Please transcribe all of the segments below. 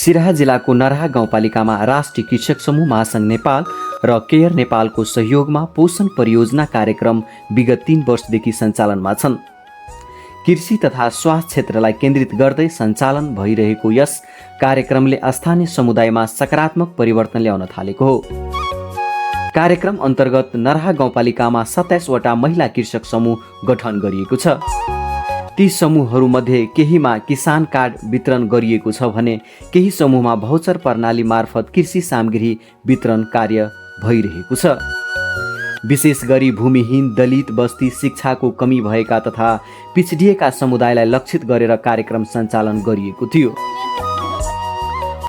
सिराहा जिल्लाको नरहा गाउँपालिकामा राष्ट्रिय कृषक समूह महासङ्घ नेपाल र केयर नेपालको सहयोगमा पोषण परियोजना कार्यक्रम विगत 3 वर्षदेखि सञ्चालनमा छन्। कृषि तथा स्वास्थ्य क्षेत्रलाई केन्द्रित गर्दै सञ्चालन भइरहेको यस कार्यक्रमले स्थानीय समुदायमा सकारात्मक परिवर्तन ल्याउन थालेको हो। कार्यक्रम अन्तर्गत नरहा गाउँपालिकामा 27 वटा महिला कृषक समूह गठन गरिएको छ। ती समूहहरूमध्ये केहीमा किसान कार्ड वितरण गरिएको छ भने केही समूहमा भाउचर प्रणाली मार्फत कृषि सामग्री वितरण कार्य भइरहेको छ। विशेष गरी भूमिहीन, दलित, बस्ती, शिक्षाको कमी भएका तथा पिछडिएका समुदायलाई लक्षित गरेर कार्यक्रम सञ्चालन गरिएको थियो।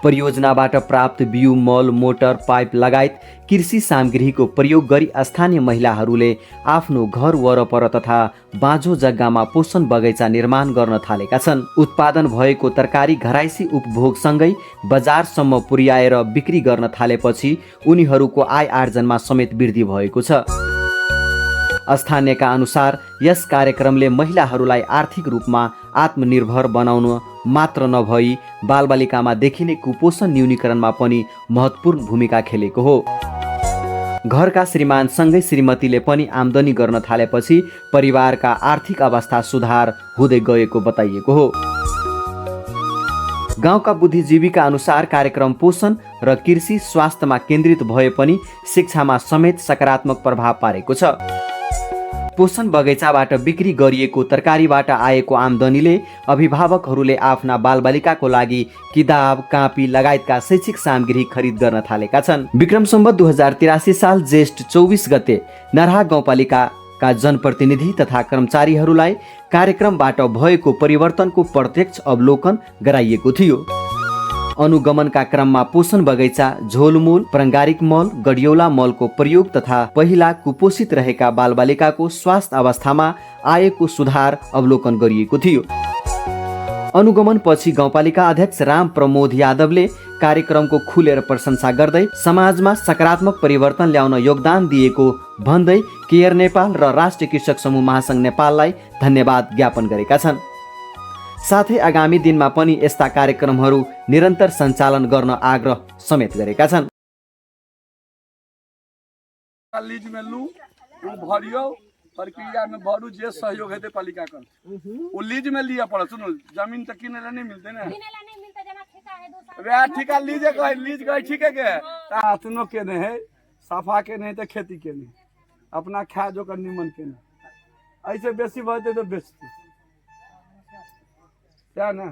परियोजनाबाट प्राप्त बिउ, मल, मोटर, पाइप लगायत कृषि सामग्रीको प्रयोग गरी स्थानीय महिलाहरूले आफ्नो घर वरपर तथा बाँझो जग्गामा पोषण बगैँचा निर्माण गर्न थालेका छन्। उत्पादन भएको तरकारी घराइसी उपभोगसँगै बजारसम्म पुर्याएर बिक्री गर्न थालेपछि उनीहरूको आय आर्जनमा समेत वृद्धि भएको छ। स्थानीयका अनुसार यस कार्यक्रमले महिलाहरूलाई आर्थिक रूपमा आत्मनिर्भर बनाउनु मात्र नभई बालबालिकामा देखिने कुपोषण न्यूनीकरणमा पनि महत्त्वपूर्ण भूमिका खेलेको हो। घरका श्रीमानसँगै श्रीमतीले पनि आम्दानी गर्न थालेपछि परिवारका आर्थिक अवस्था सुधार हुँदै गएको बताइएको हो। गाउँका बुद्धिजीवीका अनुसार कार्यक्रम पोषण र कृषि स्वास्थ्यमा केन्द्रित भए पनि शिक्षामा समेत सकारात्मक प्रभाव पारेको छ। पोषण बगैँचाबाट बिक्री गरिएको तरकारीबाट आएको आम्दानीले अभिभावकहरूले आफ्ना बालबालिकाको लागि किताब, कापी लगायतका शैक्षिक सामग्री खरिद गर्न थालेका छन्। विक्रम सम्वत 2083 साल ज्येष्ठ 24 गते नरहा गाउँपालिकाका जनप्रतिनिधि तथा कर्मचारीहरूलाई कार्यक्रमबाट भएको परिवर्तनको प्रत्यक्ष अवलोकन गराइएको थियो। अनुगमनका क्रममा पोषण बगैँचा, झोलमूल, प्राङ्गारिक मल, गडियौला मलको प्रयोग तथा पहिला कुपोषित रहेका बालबालिकाको स्वास्थ्य अवस्थामा आएको सुधार अवलोकन गरिएको थियो। अनुगमनपछि गाउँपालिका अध्यक्ष राम प्रमोद यादवले कार्यक्रमको खुलेर प्रशंसा गर्दै समाजमा सकारात्मक परिवर्तन ल्याउन योगदान दिएको भन्दै केयर नेपाल र राष्ट्रिय कृषक समूह महासङ्घ नेपाललाई धन्यवाद ज्ञापन गरेका छन्। साथै आगामी दिनमा पनि यस्ता कार्यक्रमहरू निरन्तर सञ्चालन गर्न आग्रह समेत गरेका छन्। लीज में लू भरियो प्रक्रिया में भरू जे सहयोग हेतै पालिका कर वो लीज में लिया पड़ा। सुनो जमीन तक किने नहीं मिलते ना, वे ठिका लीज गए ठीक है के सुनो के नहीं है सफा के नहीं तो खेती के नहीं अपना खा जो कर निमन के नहीं ऐसे बेसी बढ़ते तो बेचते क्या ना।